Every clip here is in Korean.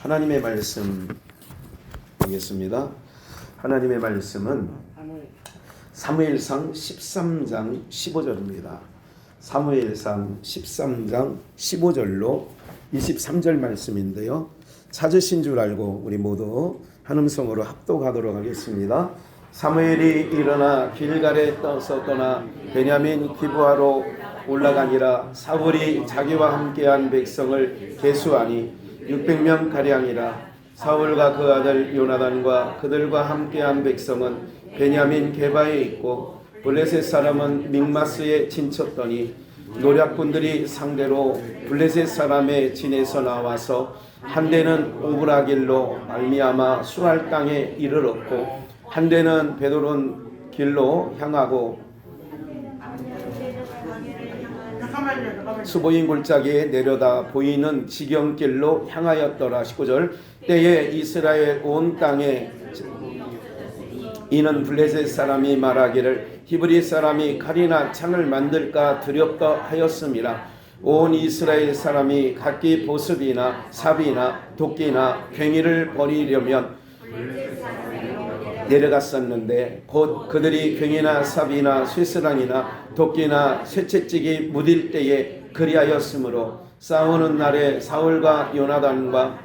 하나님의 말씀 보겠습니다. 하나님의 말씀은 사무엘상 13장 15절입니다. 사무엘상 13장 15절로 23절 말씀인데요. 찾으신 줄 알고 우리 모두 한 음성으로 합독하도록 하겠습니다. 사무엘이 일어나 길갈에 떠나 베냐민 기브아로 올라가니라. 사울이 자기와 함께한 백성을 계수하니 600명 가량이라. 사울과 그 아들 요나단과 그들과 함께한 백성은 베냐민 게바에 있고 블레셋 사람은 믹마스에 진쳤더니 노략군들이 상대로 블레셋 사람의 진에서 나와서 한 대는 오브라길로 말미암아 수할 땅에 이르렀고 한 대는 베드론 길로 향하고 수보인 골짜기에 내려다 보이는 지경길로 향하였더라. 19절 때에 이스라엘 온 땅에 이는 블레셋 사람이 말하기를 히브리 사람이 칼이나 창을 만들까 두렵다 하였음이라. 온 이스라엘 사람이 각기 보습이나 삽이나 도끼나 괭이를 버리려면 내려갔었는데 곧 그들이 괭이나 삽이나 쇠스랑이나 도끼나 쇠채찍이 무딜 때에 그리하였으므로 싸우는 날에 사울과 요나단과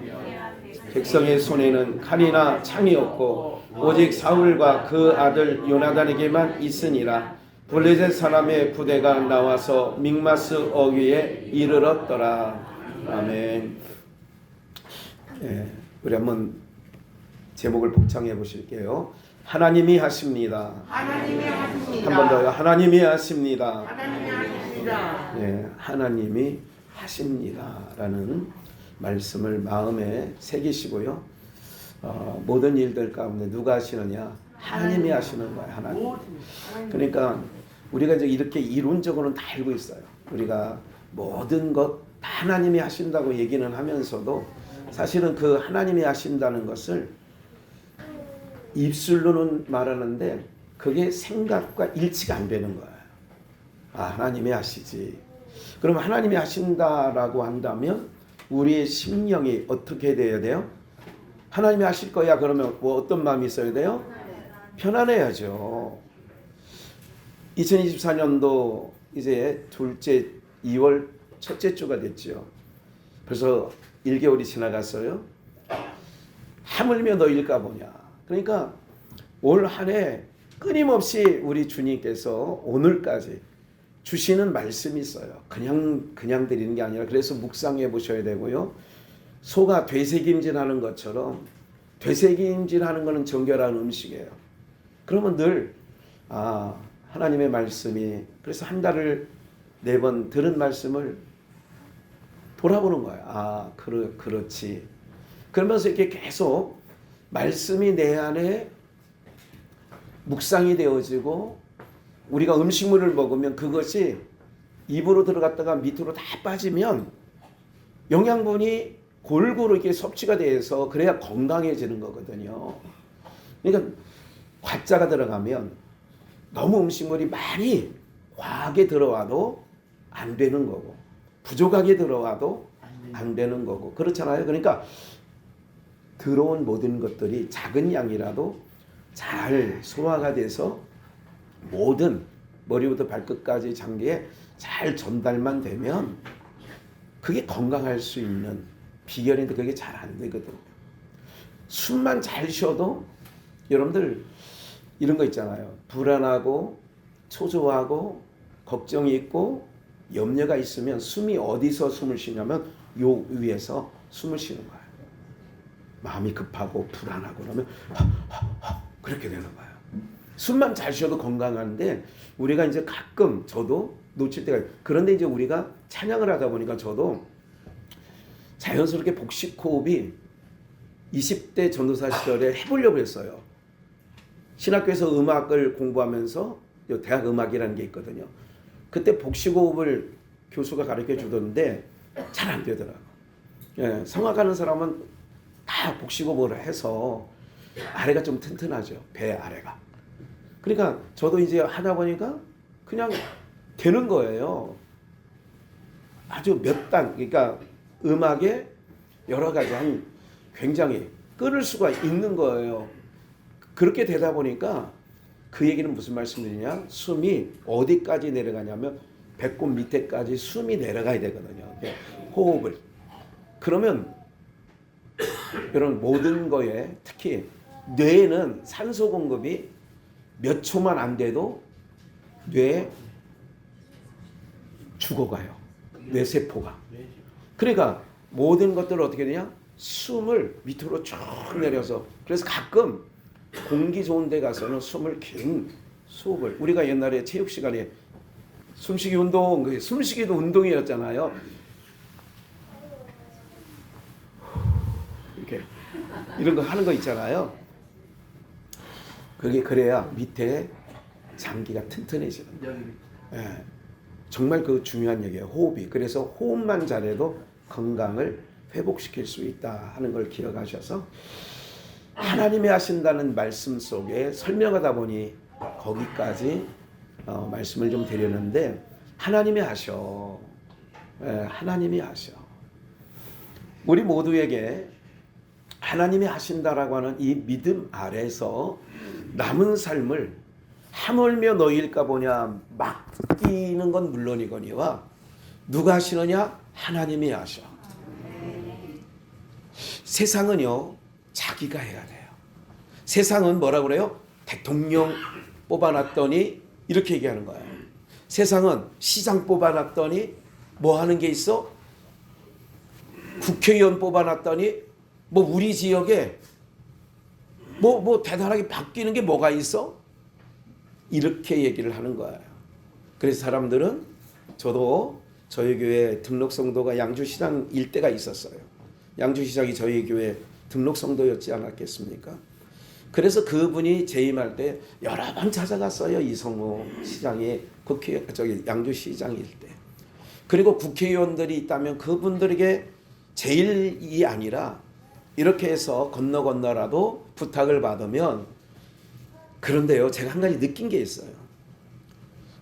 백성의 손에는 칼이나 창이 없고 오직 사울과 그 아들 요나단에게만 있으니라. 블레셋 사람의 부대가 나와서 믹마스 어귀에 이르렀더라. 아멘. 우리 한번 제목을 복창해 보실게요. 하나님이 하십니다. 하나님이 하십니다. 한 번 더요. 하나님이 하십니다. 하나님이 하십니다. 하나님이 하십니다라는 말씀을 마음에 새기시고요. 모든 일들 가운데 누가 하시느냐? 하나님이 하시는 거예요. 하나님. 그러니까 우리가 이제 이렇게 이론적으로는 다 알고 있어요. 우리가 모든 것 다 하나님이 하신다고 얘기는 하면서도 사실은 그 하나님이 하신다는 것을 입술로는 말하는데 그게 생각과 일치가 안 되는 거예요. 하나님이 하시지. 그럼 하나님이 하신다라고 한다면 우리의 심령이 어떻게 돼야 돼요? 하나님이 하실 거야 그러면 뭐 어떤 마음이 있어야 돼요? 편안해야죠. 2024년도 이제 둘째 2월 첫째 주가 됐죠. 벌써 1개월이 지나갔어요. 하물며 너일까 보냐. 그러니까 올 한 해 끊임없이 우리 주님께서 오늘까지 주시는 말씀이 있어요. 그냥 드리는 게 아니라 그래서 묵상해 보셔야 되고요. 소가 되새김질하는 것처럼 되새김질하는 것은 정결한 음식이에요. 그러면 늘 하나님의 말씀이 그래서 한 달을 4번 들은 말씀을 돌아보는 거예요. 그렇지. 그러면서 이렇게 계속 말씀이 내 안에 묵상이 되어지고 우리가 음식물을 먹으면 그것이 입으로 들어갔다가 밑으로 다 빠지면 영양분이 골고루 이렇게 섭취가 돼서 그래야 건강해지는 거거든요. 그러니까 과자가 들어가면 너무 음식물이 많이 과하게 들어와도 안 되는 거고 부족하게 들어와도 안 되는 거고 그렇잖아요. 그러니까 들어온 모든 것들이 작은 양이라도 잘 소화가 돼서 모든 머리부터 발끝까지 장기에 잘 전달만 되면 그게 건강할 수 있는 비결인데 그게 잘 안 되거든요. 숨만 잘 쉬어도 여러분들 이런 거 있잖아요. 불안하고 초조하고 걱정이 있고 염려가 있으면 숨이 어디서 숨을 쉬냐면 요 위에서 숨을 쉬는 거예요. 마음이 급하고 불안하고 그러면 그렇게 되는 거예요. 숨만 잘 쉬어도 건강한데 우리가 이제 가끔 저도 놓칠 때가 그런데 이제 우리가 찬양을 하다 보니까 저도 자연스럽게 복식 호흡이 20대 전도사 시절에 해보려고 했어요. 신학교에서 음악을 공부하면서 대학 음악이라는 게 있거든요. 그때 복식 호흡을 교수가 가르쳐 주던데 잘 안 되더라고요. 성악하는 사람은 다 복식 호흡을 해서 아래가 좀 튼튼하죠. 배 아래가. 그러니까 저도 이제 하다 보니까 그냥 되는 거예요. 아주 몇 단, 그러니까 음악에 여러 가지 굉장히 끊을 수가 있는 거예요. 그렇게 되다 보니까 그 얘기는 무슨 말씀이냐? 숨이 어디까지 내려가냐면 배꼽 밑에까지 숨이 내려가야 되거든요. 호흡을. 그러면 여러분 모든 거에 특히 뇌에는 산소 공급이 몇 초만 안 돼도 뇌에 죽어가요. 뇌세포가. 그러니까 모든 것들을 어떻게 되냐? 숨을 밑으로 쭉 내려서 그래서 가끔 공기 좋은 데 가서는 숨을 긴 수업을 우리가 옛날에 체육 시간에 숨쉬기 운동, 숨쉬기도 운동이었잖아요. 이렇게 이런 거 하는 거 있잖아요. 그게 그래야 밑에 장기가 튼튼해지는 거예요. 예, 정말 그 중요한 얘기예요. 호흡이. 그래서 호흡만 잘해도 건강을 회복시킬 수 있다 하는 걸 기억하셔서 하나님이 하신다는 말씀 속에 설명하다 보니 거기까지 말씀을 좀 드렸는데 하나님이 하셔. 예, 하나님이 하셔. 우리 모두에게 하나님이 하신다라고 하는 이 믿음 아래서 남은 삶을 하물며 너희일까 보냐 맡기는 건 물론이거니와 누가 하시느냐? 하나님이 하셔. 세상은요 자기가 해야 돼요. 세상은 뭐라 그래요? 대통령 뽑아놨더니 이렇게 얘기하는 거예요. 세상은 시장 뽑아놨더니 뭐 하는 게 있어? 국회의원 뽑아놨더니 뭐 우리 지역에 뭐 대단하게 바뀌는 게 뭐가 있어? 이렇게 얘기를 하는 거예요. 그래서 사람들은 저도 저희 교회 등록 성도가 양주시장 일대가 있었어요. 양주시장이 저희 교회 등록 성도였지 않았겠습니까? 그래서 그분이 재임할 때 여러 번 찾아갔어요. 이성호 시장이 양주시장 일대. 그리고 국회의원들이 있다면 그분들에게 제일이 아니라 이렇게 해서 건너라도 부탁을 받으면 그런데요. 제가 한 가지 느낀 게 있어요.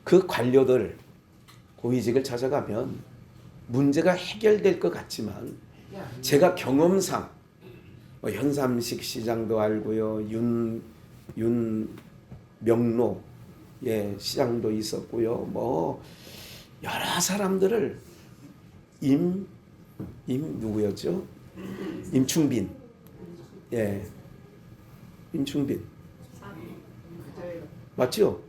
그 관료들 고위직을 찾아가면 문제가 해결될 것 같지만 제가 경험상 현삼식 시장도 알고요. 윤명로 시장도 있었고요. 뭐 여러 사람들을 누구였죠? 임충빈. 임충빈. 맞죠?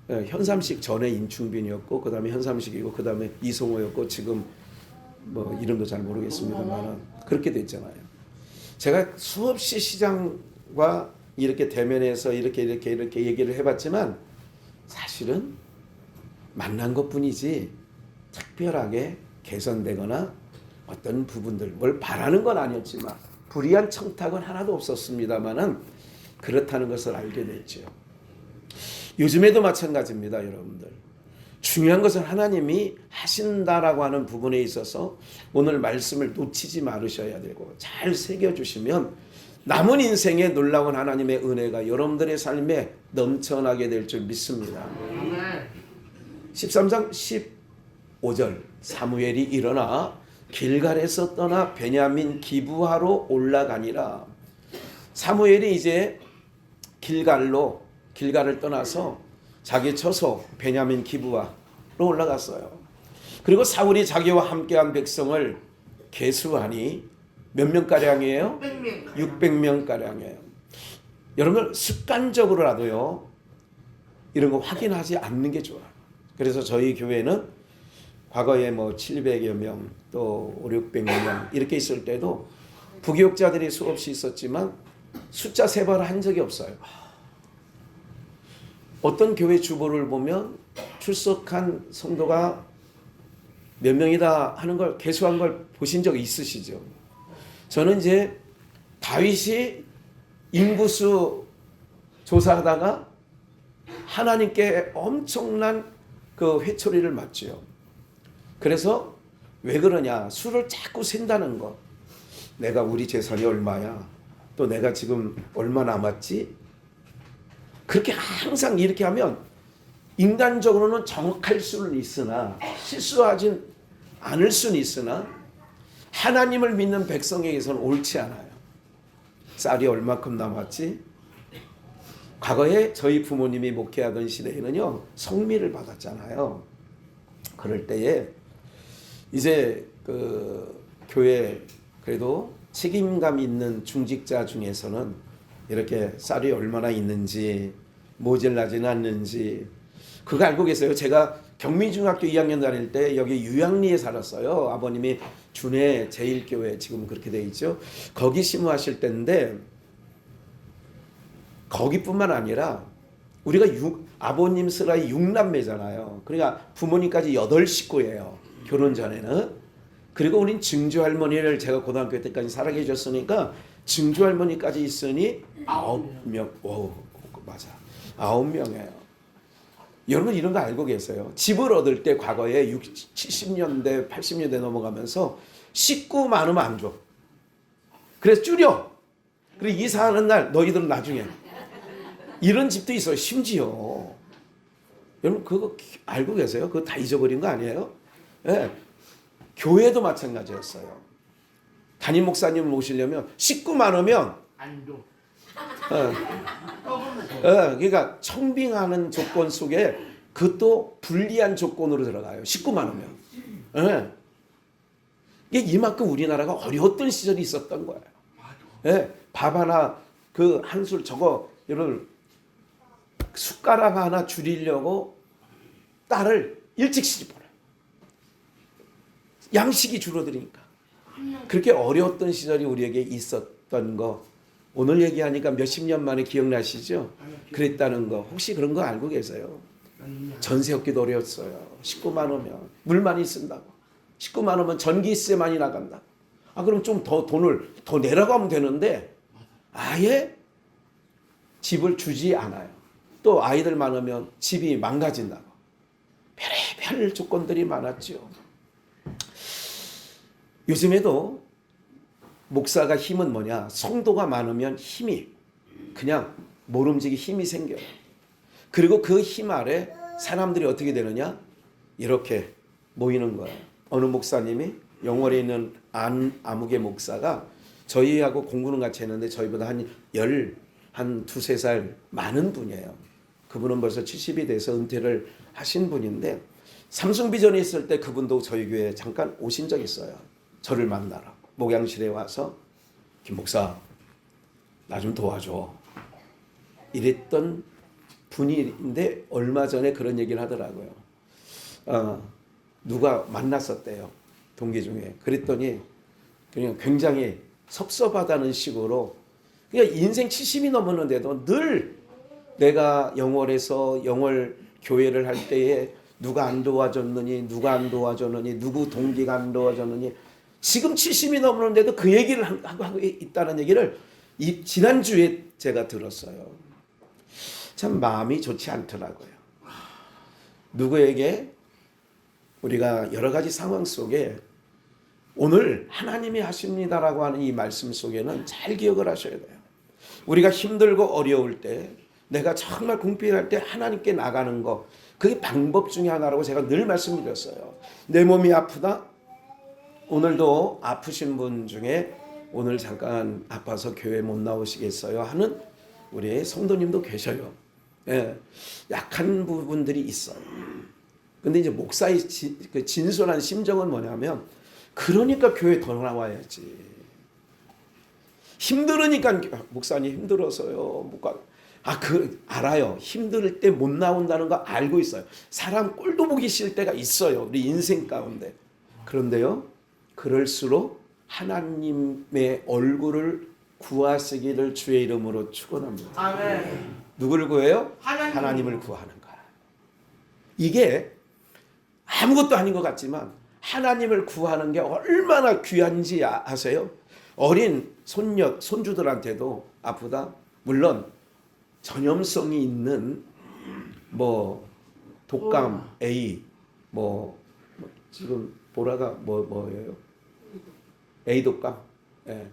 현삼식 전에 임충빈이었고 그다음에 현삼식이고 그다음에 이성호였고 지금 뭐 이름도 잘 모르겠습니다만 그렇게 됐잖아요. 제가 수없이 시장과 이렇게 대면해서 이렇게 얘기를 해봤지만 사실은 만난 것뿐이지 특별하게 개선되거나 어떤 부분들 뭘 바라는 건 아니었지만 불이한 청탁은 하나도 없었습니다만은 그렇다는 것을 알게 됐죠. 요즘에도 마찬가지입니다, 여러분들. 중요한 것은 하나님이 하신다라고 하는 부분에 있어서 오늘 말씀을 놓치지 말으셔야 되고 잘 새겨주시면 남은 인생에 놀라운 하나님의 은혜가 여러분들의 삶에 넘쳐나게 될 줄 믿습니다. 13장 15절 사무엘이 일어나 길갈에서 떠나 베냐민 기브하로 올라가니라. 사무엘이 이제 길갈을 떠나서 자기 처소 베냐민 기브하로 올라갔어요. 그리고 사울이 자기와 함께한 백성을 계수하니 몇 명가량이에요? 600명가량이에요. 여러분 습관적으로라도요 이런 거 확인하지 않는 게 좋아요. 그래서 저희 교회는 과거에 뭐 700여 명 또 500~600명 이렇게 있을 때도 부교육자들이 수없이 있었지만 숫자 세발을 한 적이 없어요. 어떤 교회 주보를 보면 출석한 성도가 몇 명이다 하는 걸 계수한 걸 보신 적 있으시죠? 저는 이제 다윗이 인구수 조사하다가 하나님께 엄청난 그 회초리를 맞죠. 그래서 왜 그러냐? 수를 자꾸 센다는 거. 내가 우리 재산이 얼마야? 또 내가 지금 얼마 남았지? 그렇게 항상 이렇게 하면 인간적으로는 정확할 수는 있으나 실수하진 않을 수는 있으나 하나님을 믿는 백성에게서는 옳지 않아요. 쌀이 얼마큼 남았지? 과거에 저희 부모님이 목회하던 시대에는요, 성미를 받았잖아요. 그럴 때에 이제 그 교회 그래도 책임감 있는 중직자 중에서는 이렇게 쌀이 얼마나 있는지, 모자라지는 않는지 그거 알고 계세요? 제가 경미중학교 2학년 다닐 때 여기 유양리에 살았어요. 아버님이 준해 제1교회 지금 그렇게 돼 있죠. 거기 심우하실 때인데 거기뿐만 아니라 우리가 아버님 슬하이 6남매잖아요. 그러니까 부모님까지 8식구예요. 결혼 전에는. 그리고 우린 증조할머니를 제가 고등학교 때까지 사랑해 줬으니까 증조할머니까지 있으니 9명. 오, 맞아. 9명이에요. 여러분 이런 거 알고 계세요? 집을 얻을 때 과거에 70년대, 80년대 넘어가면서 식구 많으면 안 줘. 그래서 줄여. 그리고 이사하는 날 너희들은 나중에. 이런 집도 있어요. 심지어. 여러분 그거 알고 계세요? 그거 다 잊어버린 거 아니에요? 네. 교회도 마찬가지였어요. 담임 목사님 모시려면 식구 많으면 안 줘. 그러니까 청빙하는 조건 속에 그것도 불리한 조건으로 들어가요. 식구 많으면. 예. 이게 이만큼 우리나라가 어려웠던 시절이 있었던 거예요. 예. 밥 하나 그 한술 저거 여러분 숟가락 하나 줄이려고 딸을 일찍 시집보내요. 양식이 줄어드니까. 그렇게 어려웠던 시절이 우리에게 있었던 거 오늘 얘기하니까 몇십 년 만에 기억나시죠? 그랬다는 거 혹시 그런 거 알고 계세요? 전세 얻기도 어려웠어요. 식구 많으면 물 많이 쓴다고. 식구 많으면 전기세 많이 나간다. 아 그럼 좀 더 돈을 더 내라고 하면 되는데 아예 집을 주지 않아요. 또 아이들 많으면 집이 망가진다고. 별의별 조건들이 많았죠. 요즘에도 목사가 힘은 뭐냐? 성도가 많으면 힘이 그냥 모름지기 힘이 생겨요. 그리고 그 힘 아래 사람들이 어떻게 되느냐? 이렇게 모이는 거예요. 어느 목사님이 영월에 있는 아무개 목사가 저희하고 공부는 같이 했는데 저희보다 한 두세 살 많은 분이에요. 그분은 벌써 70이 돼서 은퇴를 하신 분인데 삼성비전에 있을 때 그분도 저희 교회에 잠깐 오신 적 있어요. 저를 만나러. 목양실에 와서 김 목사 나 좀 도와줘 이랬던 분인데 얼마 전에 그런 얘기를 하더라고요. 누가 만났었대요. 동기 중에. 그랬더니 그냥 굉장히 섭섭하다는 식으로 그냥 인생 70이 넘었는데도 늘 내가 영월에서 영월 교회를 할 때에 누가 안 도와줬느니 누구 동기가 안 도와줬느니 지금 70이 넘었는데도 그 얘기를 하고 있다는 얘기를 지난주에 제가 들었어요. 참 마음이 좋지 않더라고요. 누구에게 우리가 여러 가지 상황 속에 오늘 하나님이 하십니다라고 하는 이 말씀 속에는 잘 기억을 하셔야 돼요. 우리가 힘들고 어려울 때 내가 정말 궁핍할 때 하나님께 나가는 거 그게 방법 중에 하나라고 제가 늘 말씀드렸어요. 내 몸이 아프다? 오늘도 아프신 분 중에 오늘 잠깐 아파서 교회 못 나오시겠어요 하는 우리 성도님도 계셔요. 예, 약한 부분들이 있어요. 근데 이제 목사의 그 진솔한 심정은 뭐냐면 그러니까 교회 더 나와야지. 힘들으니까 목사님 힘들어서요. 못 가. 알아요. 힘들 때 못 나온다는 거 알고 있어요. 사람 꼴도 보기 싫을 때가 있어요. 우리 인생 가운데. 그런데요. 그럴수록 하나님의 얼굴을 구하시기를 주의 이름으로 축원합니다. 아멘. 누구를 구해요? 하나님을 구하는 거야. 이게 아무것도 아닌 것 같지만 하나님을 구하는 게 얼마나 귀한지 아세요? 어린 손주들한테도 아프다. 물론 전염성이 있는 독감 A 지금 보라가 뭐예요? A 독감. 예.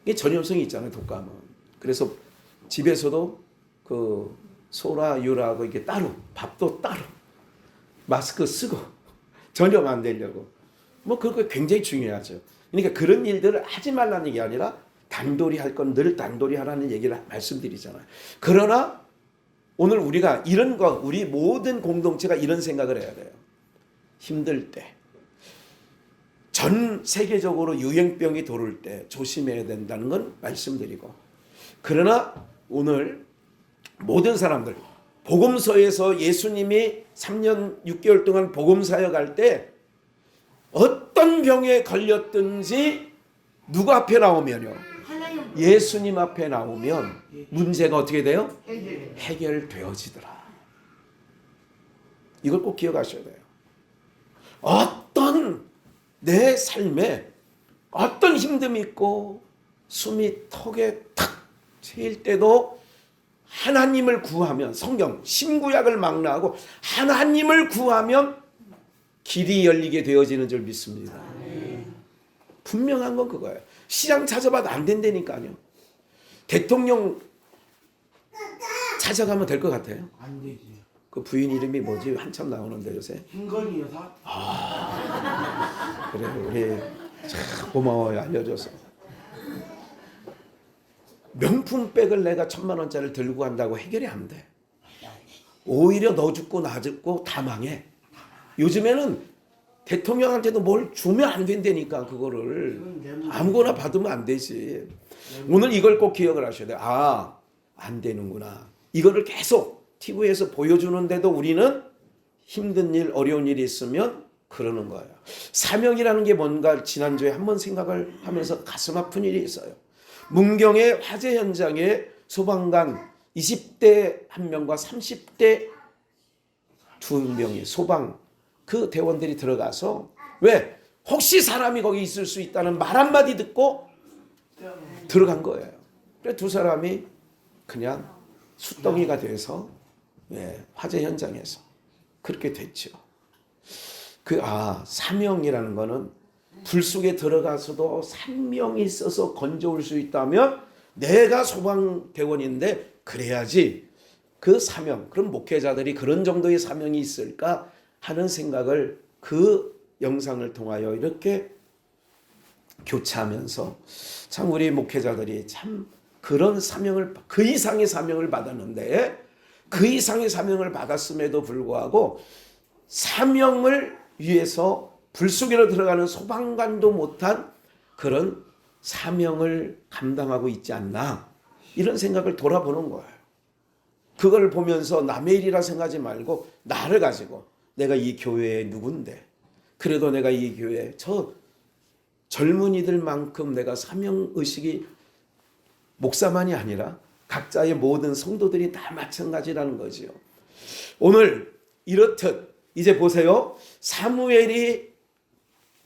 이게 전염성이 있잖아요, 독감은. 그래서 집에서도 그 소라 유라하고 이게 따로 밥도 따로 마스크 쓰고 전염 안 되려고 그거 굉장히 중요하죠. 그러니까 그런 일들을 하지 말라는 게 아니라 단돌이 할 건 늘 단돌이 하라는 얘기를 말씀드리잖아요. 그러나 오늘 우리가 이런 거, 우리 모든 공동체가 이런 생각을 해야 돼요. 힘들 때, 전 세계적으로 유행병이 돌을 때 조심해야 된다는 건 말씀드리고, 그러나 오늘 모든 사람들, 복음서에서 예수님이 3년 6개월 동안 복음 사역할 때 어떤 병에 걸렸든지 누구 앞에 나오면요, 예수님 앞에 나오면 문제가 어떻게 돼요? 해결되어지더라. 이걸 꼭 기억하셔야 돼요. 어떤 내 삶에 어떤 힘듦이 있고 숨이 턱에 탁 트일 때도 하나님을 구하면, 성경 신구약을 망라하고 하나님을 구하면 길이 열리게 되어지는 줄 믿습니다. 분명한 건 그거예요. 시장 찾아봐도 안 된다니까요. 대통령 찾아가면 될 것 같아요. 안 되지. 그 부인 이름이 뭐지? 한참 나오는데 요새. 김건희 여사? 그래, 우리 참 고마워요, 알려줘서. 명품백을 내가 1,000만 원짜리를 들고 간다고 해결이 안 돼. 오히려 너 죽고 나 죽고 다 망해. 요즘에는 대통령한테도 뭘 주면 안 된다니까. 그거를 아무거나 받으면 안 되지. 오늘 이걸 꼭 기억을 하셔야 돼요. 아, 안 되는구나. 이거를 계속 TV에서 보여주는데도 우리는 힘든 일, 어려운 일이 있으면 그러는 거예요. 사명이라는 게 뭔가 지난주에 한번 생각을 하면서 가슴 아픈 일이 있어요. 문경의 화재 현장에 소방관 20대 1명과 30대 2명이 소방 그 대원들이 들어가서, 왜? 혹시 사람이 거기 있을 수 있다는 말 한마디 듣고 들어간 거예요. 그래서 두 사람이 그냥 숫덩이가 돼서 화재 현장에서 그렇게 됐죠. 사명이라는 거는 불 속에 들어가서도 생명이 있어서 건져올 수 있다면 내가 소방대원인데 그래야지 그 사명, 그럼 목회자들이 그런 정도의 사명이 있을까 하는 생각을 그 영상을 통하여 이렇게 교차하면서, 참 우리 목회자들이 참 그런 사명을, 그 이상의 사명을 받았는데, 그 이상의 사명을 받았음에도 불구하고 사명을 위해서 불 속으로 들어가는 소방관도 못한 그런 사명을 감당하고 있지 않나, 이런 생각을 돌아보는 거예요. 그걸 보면서 남의 일이라 생각하지 말고 나를 가지고, 내가 이 교회의 누군데, 그래도 내가 이 교회 저 젊은이들만큼 내가 사명의식이, 목사만이 아니라 각자의 모든 성도들이 다 마찬가지라는 거지요. 오늘 이렇듯 이제 보세요. 사무엘이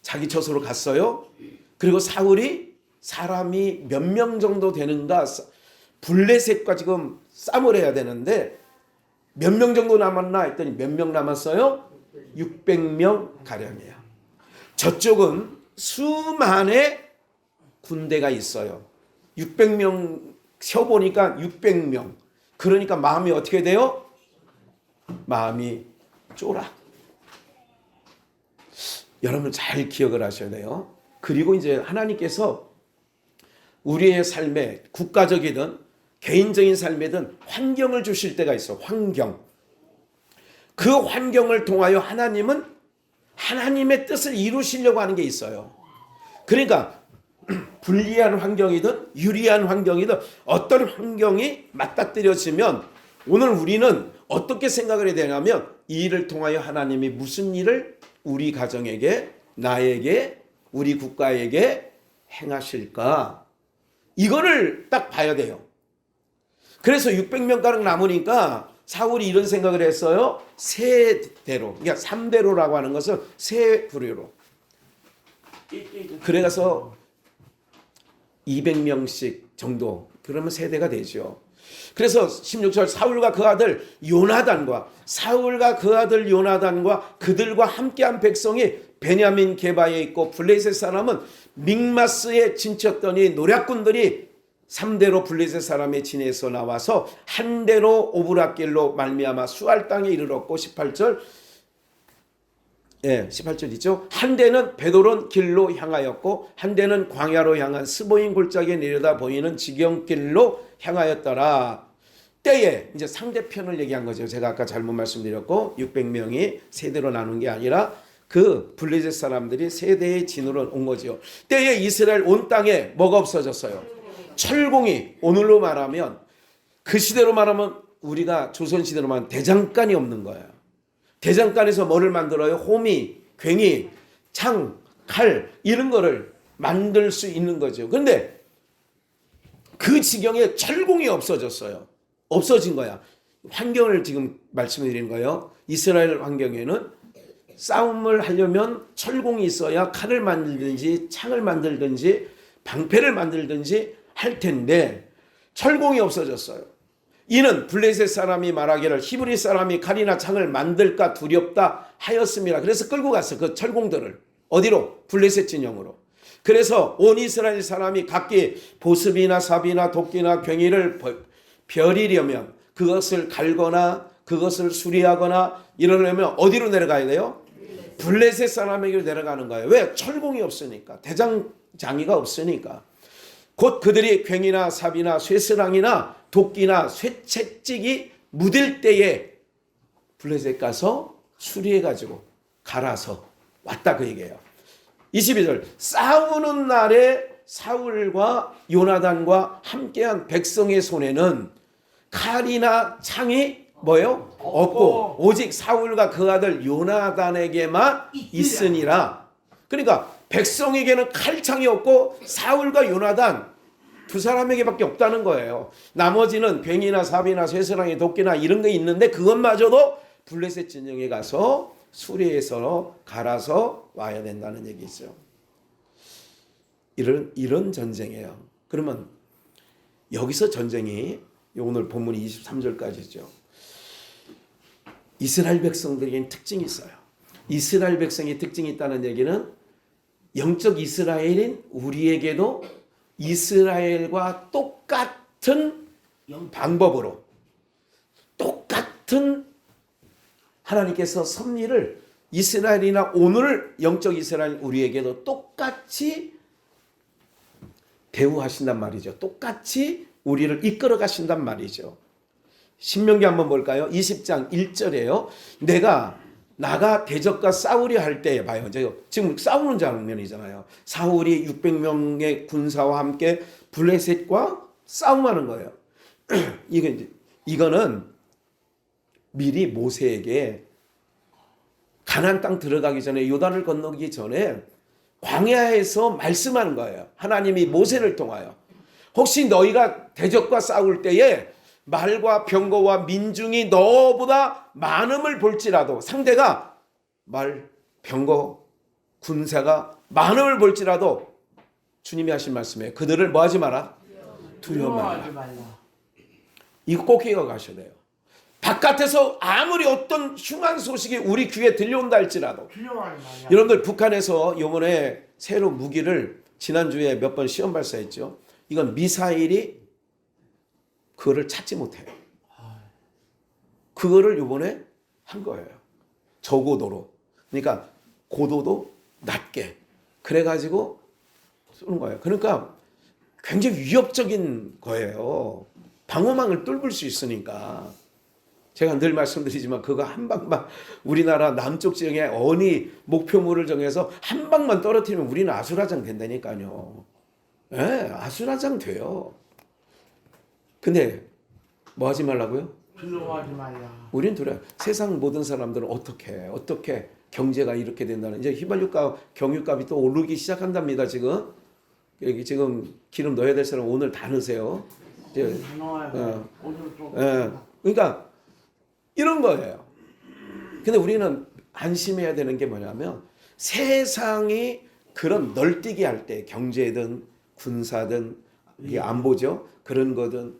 자기 처소로 갔어요. 그리고 사울이 사람이 몇 명 정도 되는가, 블레셋과 지금 싸움을 해야 되는데 몇 명 정도 남았나 했더니 몇 명 남았어요? 600명 가량이에요. 저쪽은 수만의 군대가 있어요. 600명 세어보니까 600명. 그러니까 마음이 어떻게 돼요? 마음이 쫄아. 여러분 잘 기억을 하셔야 돼요. 그리고 이제 하나님께서 우리의 삶에, 국가적이든 개인적인 삶에든 환경을 주실 때가 있어. 환경. 그 환경을 통하여 하나님은 하나님의 뜻을 이루시려고 하는 게 있어요. 그러니까 불리한 환경이든 유리한 환경이든 어떤 환경이 맞닥뜨려지면 오늘 우리는 어떻게 생각을 해야 되냐면, 이 일을 통하여 하나님이 무슨 일을 우리 가정에게, 나에게, 우리 국가에게 행하실까, 이거를 딱 봐야 돼요. 그래서 600명가량 남으니까 사울이 이런 생각을 했어요. 세 대로, 그러니까 3대로라고 하는 것은 세 부류로. 그래서 200명씩 정도, 그러면 세대가 되죠. 그래서 16절, 사울과 그 아들 요나단과 그들과 함께한 백성이 베냐민 게바에 있고, 블레셋 사람은 믹마스에 진쳤더니 노략군들이 3대로 블레셋 사람의 진에서 나와서 한 대로 오브라길로 말미암아 수알 땅에 이르렀고, 18절, 18절 있죠. 한 대는 베드론 길로 향하였고 한 대는 광야로 향한 스보인 골짜기에 내려다 보이는 지경길로 향하였더라. 때에 이제 상대편을 얘기한 거죠. 제가 아까 잘못 말씀드렸고 600명이 세대로 나눈 게 아니라 그 블레셋 사람들이 세대의 진으로 온 거죠. 때에 이스라엘 온 땅에 뭐가 없어졌어요? 철공이. 오늘로 말하면 그 시대로 말하면 우리가 조선시대로 말하면 대장간이 없는 거예요. 대장간에서 뭐를 만들어요? 호미, 괭이, 창, 칼 이런 거를 만들 수 있는 거죠. 그런데 그 지경에 철공이 없어졌어요. 없어진 거야. 환경을 지금 말씀을 드리는 거예요. 이스라엘 환경에는 싸움을 하려면 철공이 있어야 칼을 만들든지 창을 만들든지 방패를 만들든지 할 텐데 철공이 없어졌어요. 이는 블레셋 사람이 말하기를 히브리 사람이 칼이나 창을 만들까 두렵다 하였습니다. 그래서 끌고 갔어. 그 철공들을. 어디로? 블레셋 진영으로. 그래서 온 이스라엘 사람이 각기 보습이나 삽이나 도끼나 괭이를 벼리려면 그것을 갈거나 그것을 수리하거나 이러려면 어디로 내려가야 돼요? 블레셋 사람에게로 내려가는 거예요. 왜? 철공이 없으니까. 대장장이가 없으니까. 곧 그들이 괭이나 삽이나 쇠스랑이나 도끼나 쇠채찍이 묻을 때에 블레셋 가서 수리해가지고 갈아서 왔다 그 얘기예요. 22절 싸우는 날에 사울과 요나단과 함께한 백성의 손에는 칼이나 창이 뭐예요? 없고 오직 사울과 그 아들 요나단에게만 있으니라. 그러니까 백성에게는 칼창이 없고 사울과 요나단 두 사람에게밖에 없다는 거예요. 나머지는 괭이나 삽이나 쇠스랑이 도끼나 이런 게 있는데 그것마저도 블레셋 진영에 가서 수리해서 갈아서 와야 된다는 얘기죠. 이런 전쟁이에요. 그러면 여기서 전쟁이 오늘 본문 23절까지죠. 이스라엘 백성들에게는 특징이 있어요. 이스라엘 백성의 특징이 있다는 얘기는 영적 이스라엘인 우리에게도 이스라엘과 똑같은 방법으로 똑같은 하나님께서 섭리를 이스라엘이나 오늘 영적 이스라엘 우리에게도 똑같이 대우하신단 말이죠. 똑같이 우리를 이끌어 가신단 말이죠. 신명기 한번 볼까요? 20장 1절이에요. 나가 대적과 싸우려 할 때에 봐요. 지금 싸우는 장면이잖아요. 사울이 600명의 군사와 함께 블레셋과 싸움하는 거예요. 이거는 미리 모세에게 가나안 땅 들어가기 전에 요단을 건너기 전에 광야에서 말씀하는 거예요. 하나님이 모세를 통하여 혹시 너희가 대적과 싸울 때에 말과 병거와 민중이 너보다 많음을 볼지라도 상대가 말, 병거, 군사가 많음을 볼지라도 주님이 하신 말씀에 그들을 뭐하지 마라? 두려워하지 말라. 이거 꼭 기억하셔야 돼요. 바깥에서 아무리 어떤 흉한 소식이 우리 귀에 들려온다 할지라도 여러분들 북한에서 이번에 새로 무기를 지난주에 몇 번 시험 발사했죠. 이건 미사일이 그거를 찾지 못해요. 그거를 이번에 한 거예요. 저고도로. 그러니까 고도도 낮게. 그래가지고 쏘는 거예요. 그러니까 굉장히 위협적인 거예요. 방어망을 뚫을 수 있으니까. 제가 늘 말씀드리지만 그거 한 방만 우리나라 남쪽 지역에 어디 목표물을 정해서 한 방만 떨어뜨리면 우리는 아수라장 된다니까요. 예, 아수라장 돼요. 근데 뭐 하지 말라고요? 두려워하지 말라. 우린 두려워. 세상 모든 사람들은 어떻게 경제가 이렇게 된다는 이제 휘발유값, 경유값이 또 오르기 시작한답니다. 여기 지금 기름 넣어야 될 사람 오늘 다 넣으세요. 이제 그러니까 이런 거예요. 근데 우리는 안심해야 되는 게 뭐냐면 세상이 그런 널뛰기 할 때 경제든 군사든 이게 안보죠. 그런 거든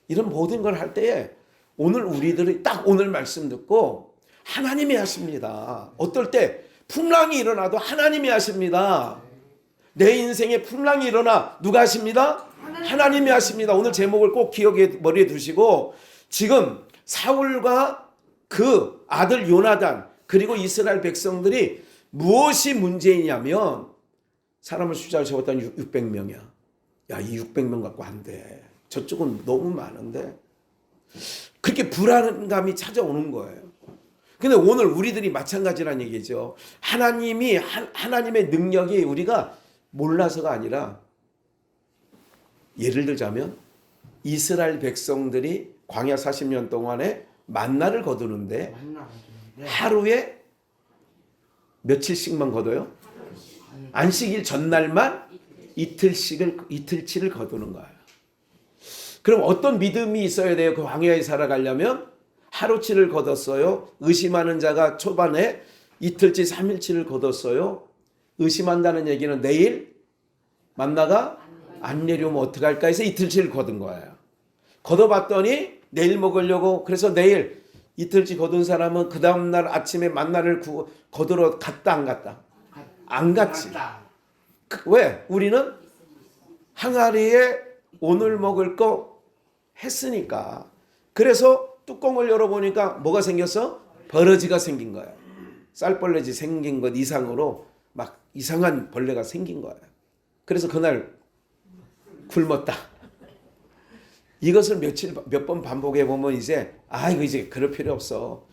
이런 모든 걸 할 때에 오늘 우리들이 딱 오늘 말씀 듣고 하나님이 하십니다. 어떨 때 풍랑이 일어나도 하나님이 하십니다. 내 인생에 풍랑이 일어나 누가 하십니다? 하나님이 하십니다. 오늘 제목을 꼭 기억에 머리에 두시고 지금 사울과 그 아들 요나단 그리고 이스라엘 백성들이 무엇이 문제이냐면 사람을 숫자를 적었더니 600명이야. 야, 이 600명 갖고 안 돼. 저쪽은 너무 많은데. 그렇게 불안감이 찾아오는 거예요. 근데 오늘 우리들이 마찬가지란 얘기죠. 하나님의 능력이 우리가 몰라서가 아니라, 예를 들자면 이스라엘 백성들이 광야 40년 동안에 만나를 거두는데 하루에 며칠씩만 거둬요? 안식일 전날만 이틀치를 거두는 거예요. 그럼 어떤 믿음이 있어야 돼요? 그 광야에 살아가려면 하루치를 거뒀어요. 의심하는 자가 초반에 이틀치 3일치를 거뒀어요. 의심한다는 얘기는 내일 만나가 안 내려오면 어떡할까 해서 이틀치를 거둔 거예요. 걷어봤더니 내일 먹으려고, 그래서 내일 이틀치 거둔 사람은 그 다음날 아침에 만나를 거두러 갔다 안 갔다? 안 갔지. 왜? 우리는 항아리에 오늘 먹을 거 했으니까. 그래서 뚜껑을 열어보니까 뭐가 생겼어? 버러지가 생긴 거야. 쌀벌레지 생긴 것 이상으로 막 이상한 벌레가 생긴 거야. 그래서 그날 굶었다. 이것을 몇 번 반복해 보면 이제 이거 이제 그럴 필요 없어.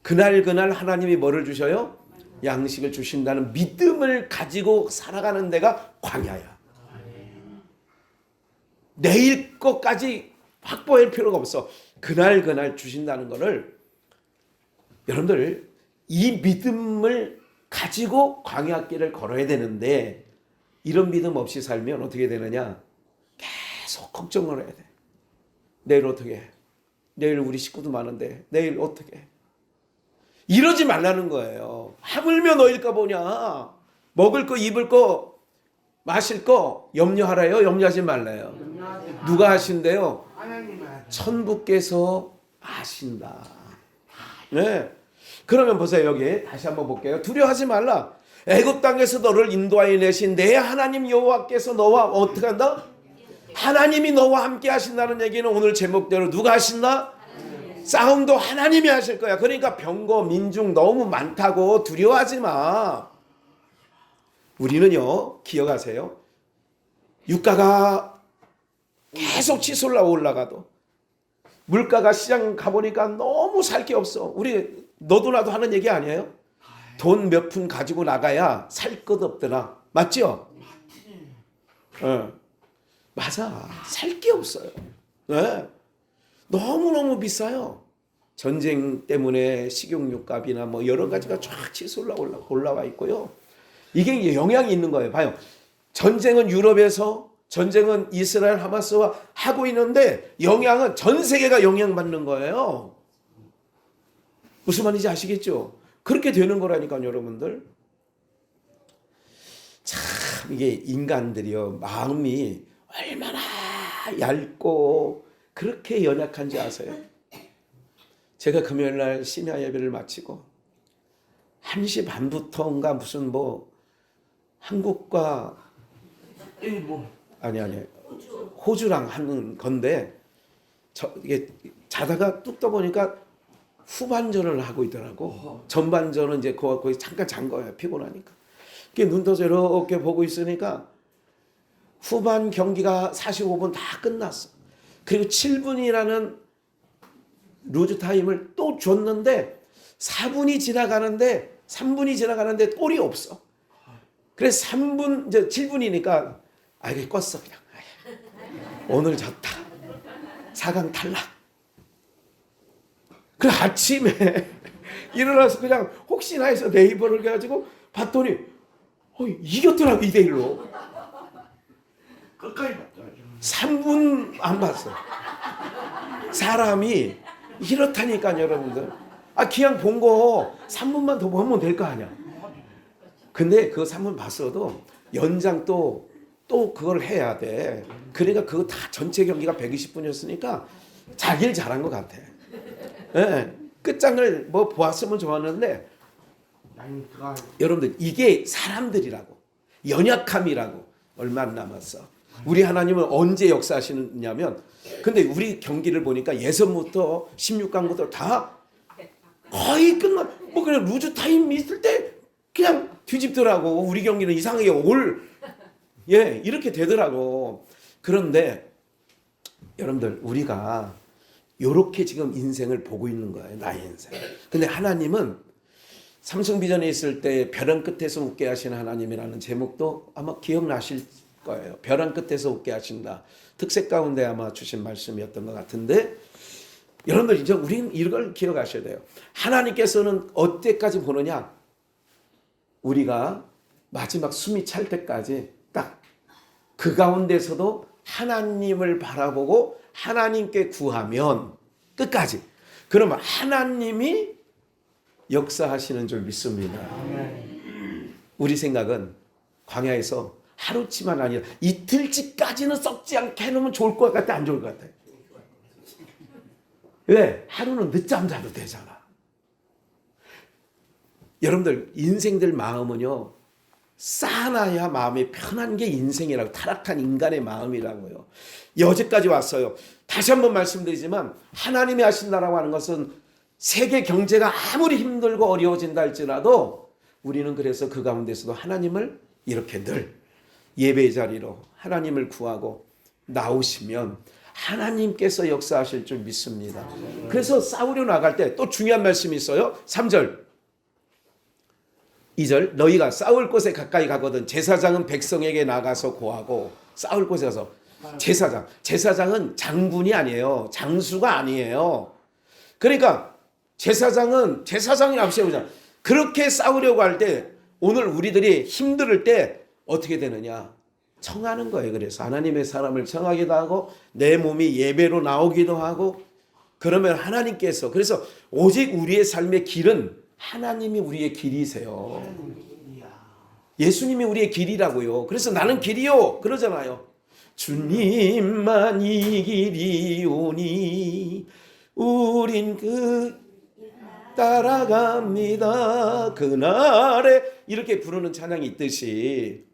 그날 하나님이 뭐를 주셔요? 양식을 주신다는 믿음을 가지고 살아가는 데가 광야야. 내일 것까지 확보할 필요가 없어. 그날 주신다는 거를, 여러분들 이 믿음을 가지고 광야길을 걸어야 되는데, 이런 믿음 없이 살면 어떻게 되느냐? 계속 걱정을 해야 돼. 내일 어떻게 해? 내일 우리 식구도 많은데 내일 어떻게 해? 이러지 말라는 거예요. 하물며 너일까 보냐. 먹을 거, 입을 거, 마실 거 염려하라요? 염려하지 말라요? 누가 하신대요? 천부께서 아신다. 네. 그러면 보세요. 여기 다시 한번 볼게요. 두려워하지 말라. 애굽 땅에서 너를 인도하여 내신 내 하나님 여호와께서 너와 어떻게 한다? 하나님이 너와 함께 하신다는 얘기는 오늘 제목대로 누가 하신다? 싸움도 하나님이 하실 거야. 그러니까 병거 민중 너무 많다고 두려워하지 마. 우리는요, 기억하세요. 유가가 계속 치솟아 올라가도, 물가가 시장 가보니까 너무 살 게 없어. 우리 너도 나도 하는 얘기 아니에요? 돈 몇 푼 가지고 나가야 살 것 없더라. 맞죠? 맞아. 살 게 없어요. 네. 너무너무 비싸요. 전쟁 때문에 식용유값이나 뭐 여러 가지가 쫙 치솟아 올라와 있고요. 이게 영향이 있는 거예요. 봐요. 전쟁은 유럽에서, 전쟁은 이스라엘 하마스와 하고 있는데 영향은 전 세계가 영향받는 거예요. 무슨 말인지 아시겠죠? 그렇게 되는 거라니까요, 여러분들. 참 이게 인간들이요, 마음이 얼마나 얇고 그렇게 연약한지 아세요? 제가 금요일날 심야 예배를 마치고 1시 반부터인가 무슨 뭐 한국과 아니 호주랑 하는 건데, 이게 자다가 뚝 떠보니까 후반전을 하고 있더라고. 전반전은 이제 거기 잠깐 잔 거예요. 피곤하니까. 눈 떠서 이렇게 보고 있으니까 후반 경기가 45분 다 끝났어. 그리고 7분이라는 루즈 타임을 또 줬는데 4분이 지나가는데 3분이 지나가는데 골이 없어. 그래서 3분 이제 7분이니까 이게 껐어 그냥. 오늘 졌다. 4강 탈락. 그 아침에 일어나서 그냥 혹시나 해서 네이버를 해가지고 봤더니 이겼더라고 2대1로. 끝까지 봤죠. 3분 안 봤어. 사람이 이렇다니까요, 여러분들. 그냥 본 거 3분만 더 보면 될 거 아니야. 근데 그 3분 봤어도 연장 또 그걸 해야 돼. 그러니까 그거 다 전체 경기가 120분이었으니까 자기를 잘한 것 같아. 네. 끝장을 뭐 보았으면 좋았는데, 여러분들 이게 사람들이라고, 연약함이라고. 얼마 안 남았어. 우리 하나님은 언제 역사하시느냐면, 근데 우리 경기를 보니까 예선부터 16강부터 다 거의 뭐 그냥 루즈 타임 있을 때 그냥 뒤집더라고. 우리 경기는 이상하게 이렇게 되더라고. 그런데 여러분들 우리가 이렇게 지금 인생을 보고 있는 거예요. 나의 인생. 근데 하나님은 삼성비전에 있을 때 벼랑 끝에서 웃게 하시는 하나님이라는 제목도 아마 기억나실 거예요. 벼랑 끝에서 웃게 하신다. 특색 가운데 아마 주신 말씀이었던 것 같은데 여러분들 이제 우리는 이걸 기억하셔야 돼요. 하나님께서는 어때까지 보느냐? 우리가 마지막 숨이 찰 때까지 딱 그 가운데서도 하나님을 바라보고 하나님께 구하면 끝까지. 그러면 하나님이 역사하시는 줄 믿습니다. 우리 생각은 광야에서 하루치만 아니라 이틀치까지는 썩지 않게 해놓으면 좋을 것 같아, 안 좋을 것 같아? 왜? 하루는 늦잠 자도 되잖아. 여러분들 인생들 마음은요 쌓아놔야 마음이 편한 게 인생이라고, 타락한 인간의 마음이라고요. 여기까지 왔어요. 다시 한번 말씀드리지만 하나님이 하신다라고 하는 것은 세계 경제가 아무리 힘들고 어려워진다 할지라도 우리는 그래서 그 가운데서도 하나님을 이렇게 늘 예배의 자리로 하나님을 구하고 나오시면 하나님께서 역사하실 줄 믿습니다. 그래서 싸우려 나갈 때 또 중요한 말씀이 있어요. 3절 2절 너희가 싸울 곳에 가까이 가거든 제사장은 백성에게 나가서 고하고. 싸울 곳에 가서 제사장은 장군이 아니에요. 장수가 아니에요. 그러니까 제사장이 앞세우잖아. 그렇게 싸우려고 할 때 오늘 우리들이 힘들 때 어떻게 되느냐? 청하는 거예요. 그래서 하나님의 사람을 청하기도 하고 내 몸이 예배로 나오기도 하고 그러면 하나님께서, 그래서 오직 우리의 삶의 길은 하나님이 우리의 길이세요. 예수님이 우리의 길이라고요. 그래서 나는 길이요 그러잖아요. 주님만이 길이오니 우린 그 따라갑니다. 그날에 이렇게 부르는 찬양이 있듯이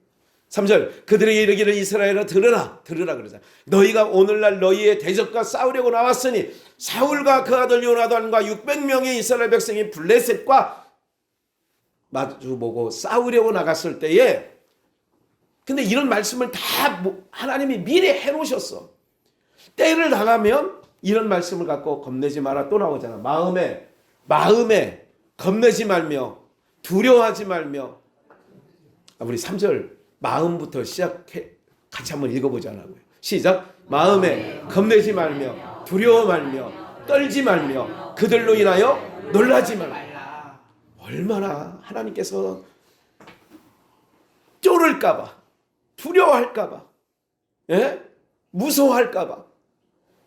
3절 그들에게 이르기를 이스라엘아 들으라 그러잖아. 너희가 오늘날 너희의 대적과 싸우려고 나왔으니 사울과 그 아들 요나단과 600명의 이스라엘 백성이 블레셋과 마주보고 싸우려고 나갔을 때에, 근데 이런 말씀을 다 하나님이 미리 해놓으셨어. 때를 당하면 이런 말씀을 갖고 겁내지 마라 또 나오잖아. 마음에 겁내지 말며 두려워하지 말며. 우리 3절 마음부터 시작해 같이 한번 읽어보자고요. 시작. 마음에 겁내지 말며 두려워 말며 떨지 말며 그들로 인하여 놀라지 말라. 얼마나 하나님께서 쫄을까봐, 두려워할까봐, 무서워할까봐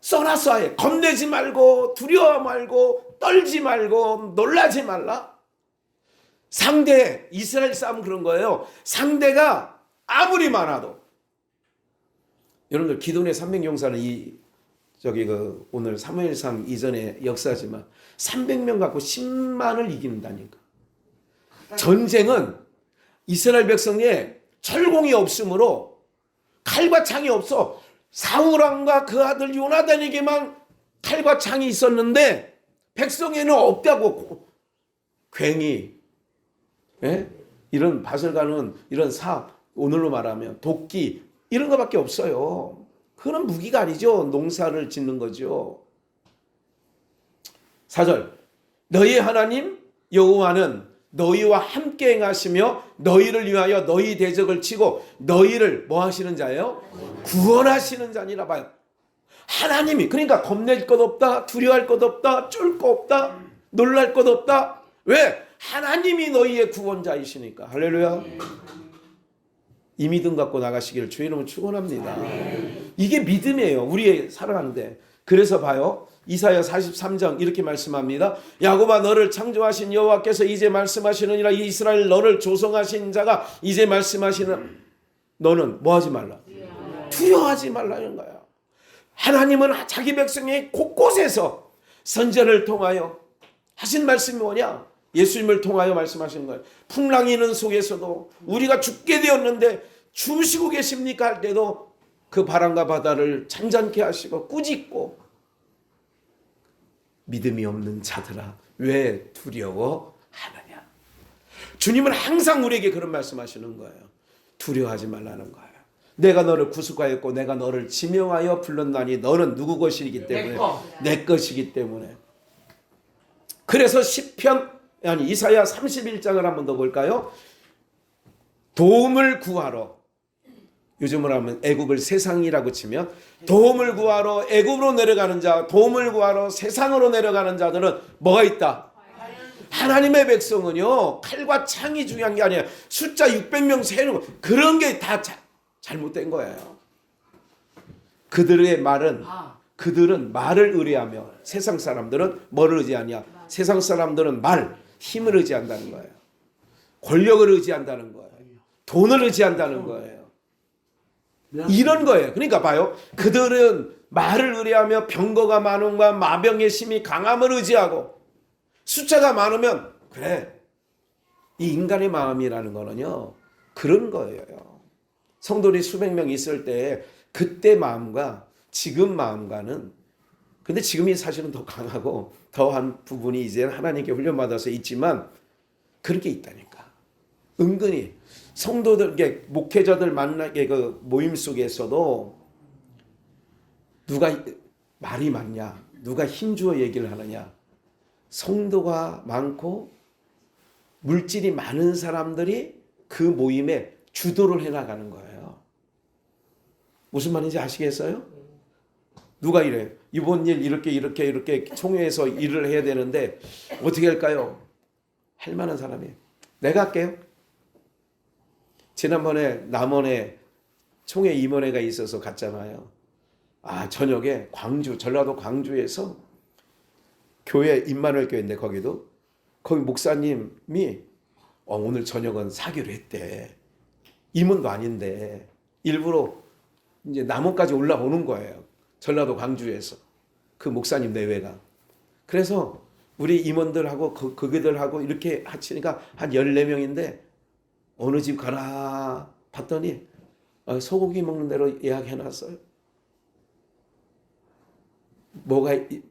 써놨어. 아예 겁내지 말고 두려워 말고 떨지 말고 놀라지 말라. 상대 이스라엘 싸움 그런 거예요. 상대가 아무리 많아도, 여러분들 기도의 300용사는 오늘 사무엘상 이전의 역사지만 300명 갖고 10만을 이긴다니까. 전쟁은 이스라엘 백성에 철공이 없으므로 칼과 창이 없어. 사울왕과 그 아들 요나단에게만 칼과 창이 있었는데 백성에는 없다고. 괜히 이런 밭을 가는 이런 오늘로 말하면 도끼 이런 거밖에 없어요. 그런 무기가 아니죠. 농사를 짓는 거죠. 4절 너희의 하나님 여호와는 너희와 함께 행하시며 너희를 위하여 너희 대적을 치고 너희를 뭐 하시는 자예요? 구원하시는 자니라 봐요. 하나님이, 그러니까 겁낼 것 없다, 두려워할 것 없다, 쫄 것 없다, 놀랄 것 없다. 왜? 하나님이 너희의 구원자이시니까. 할렐루야. 이 믿음 갖고 나가시기를 주의 이름으로 축원합니다. 이게 믿음이에요. 우리의 살아가는데. 그래서 봐요. 이사야 43장 이렇게 말씀합니다. 야곱아 너를 창조하신 여호와께서 이제 말씀하시느니라. 이스라엘 너를 조성하신 자가 이제 말씀하시는, 너는 뭐 하지 말라? 두려워하지 말라는 거야. 하나님은 자기 백성의 곳곳에서 선지자를 통하여 하신 말씀이 뭐냐? 예수님을 통하여 말씀하시는 거예요. 풍랑이 있는 속에서도 우리가 죽게 되었는데 주무시고 계십니까 할 때도 그 바람과 바다를 잔잔케 하시고 꾸짖고, 믿음이 없는 자들아 왜 두려워? 하느냐. 주님은 항상 우리에게 그런 말씀하시는 거예요. 두려워하지 말라는 거예요. 내가 너를 구속하였고 내가 너를 지명하여 불렀나니 너는 누구 것이기 때문에 내 것이기 때문에. 그래서 이사야 31장을 한번 더 볼까요? 도움을 구하러, 요즘으로 하면 애굽을 세상이라고 치면 도움을 구하러 애굽으로 내려가는 자, 도움을 구하러 세상으로 내려가는 자들은 뭐가 있다? 하나님의 백성은요, 칼과 창이 중요한 게 아니에요. 숫자 600명 세는 거, 그런 게 다 잘못된 거예요. 그들은 말을 의뢰하며 세상 사람들은 뭐를 의지하냐? 세상 사람들은 힘을 의지한다는 거예요. 권력을 의지한다는 거예요. 돈을 의지한다는 거예요. 이런 거예요. 그러니까 봐요. 그들은 말을 의뢰하며 병거가 많음과 마병의 심이 강함을 의지하고, 숫자가 많으면 그래. 이 인간의 마음이라는 거는요, 그런 거예요. 성도들이 수백 명 있을 때 그때 마음과 지금 마음과는, 근데 지금이 사실은 더 강하고 더한 부분이 이제는 하나님께 훈련받아서 있지만 그렇게 있다니까. 은근히 성도들, 목회자들 만나게 그 모임 속에서도 누가 말이 많냐, 누가 힘주어 얘기를 하느냐. 성도가 많고 물질이 많은 사람들이 그 모임에 주도를 해나가는 거예요. 무슨 말인지 아시겠어요? 누가 이래? 이번 일 이렇게 총회에서 일을 해야 되는데 어떻게 할까요? 할 만한 사람이 내가 할게요. 지난번에 남원에 총회 임원회가 있어서 갔잖아요. 저녁에 전라도 광주에서 교회 임마누엘 교회인데 거기 목사님이 오늘 저녁은 사기로 했대. 임원도 아닌데 일부러 이제 남원까지 올라오는 거예요. 전라도 광주에서 그 목사님 내외가. 그래서 우리 임원들하고 그들하고 이렇게 합치니까 한 14명인데 어느 집 가나 봤더니 소고기 먹는 대로 예약해놨어요.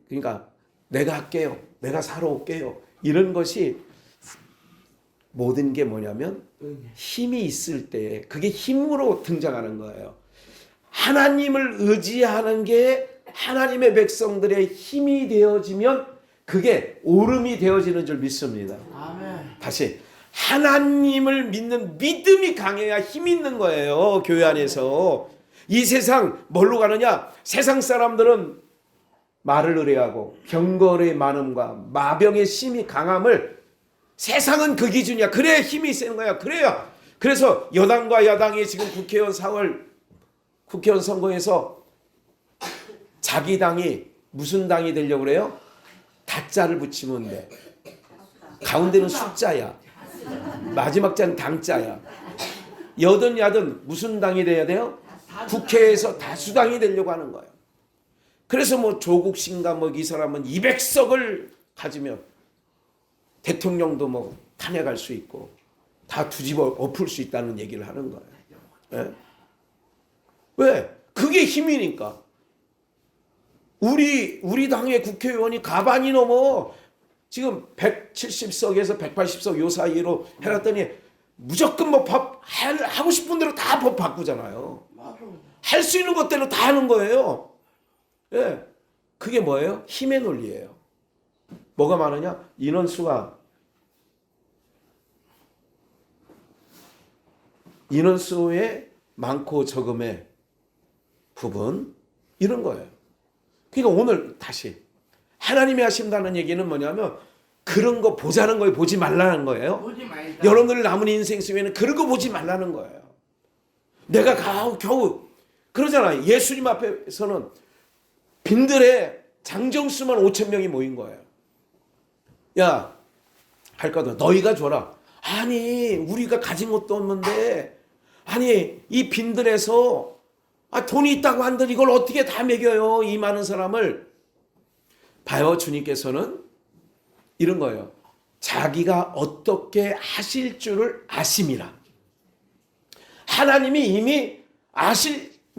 그러니까 내가 할게요. 내가 사러 올게요. 이런 것이 모든 게 뭐냐면 힘이 있을 때 그게 힘으로 등장하는 거예요. 하나님을 의지하는 게 하나님의 백성들의 힘이 되어지면 그게 오름이 되어지는 줄 믿습니다. 아멘. 다시 하나님을 믿는 믿음이 강해야 힘이 있는 거예요. 교회 안에서. 이 세상 뭘로 가느냐? 세상 사람들은 말을 의뢰하고 병거의 많음과 마병의 심이 강함을, 세상은 그 기준이야. 그래야 힘이 세는 거야. 그래서 여당과 야당이 지금 국회의원 선거에서 자기 당이 무슨 당이 되려고 그래요? 다자를 붙이면 돼. 가운데는 숫자야. 마지막 자는 당자야. 여든 야든 무슨 당이 돼야 돼요? 국회에서 다수당이 되려고 하는 거예요. 그래서 조국 신가 이 사람은 200석을 가지면 대통령도 탄핵할 수 있고 다 뒤집어 엎을 수 있다는 얘기를 하는 거예요. 네? 왜? 그게 힘이니까. 우리 당의 국회의원이 가반이 넘어. 지금 170석에서 180석 요 사이로 해놨더니 무조건 하고 싶은 대로 다 법 바꾸잖아요. 할 수 있는 것대로 다 하는 거예요. 예. 그게 뭐예요? 힘의 논리예요. 뭐가 많으냐? 인원수의 많고 적음의 부분, 이런 거예요. 그러니까 오늘 다시 하나님이 하신다는 얘기는 뭐냐면 그런 거 보자는 거예요. 보지 말라는 거예요. 여러분들 남은 인생 속에는 그런 거 보지 말라는 거예요. 내가 겨우 그러잖아요. 예수님 앞에서는 빈들에 장정수만 5,000명이 모인 거예요. 야, 할 거다. 너희가 줘라. 아니, 우리가 가진 것도 없는데, 아니, 이 빈들에서 돈이 있다고 한들 이걸 어떻게 다 먹여요? 이 많은 사람을. 봐요, 주님께서는 이런 거예요. 자기가 어떻게 하실 줄을 아심이라. 하나님이 이미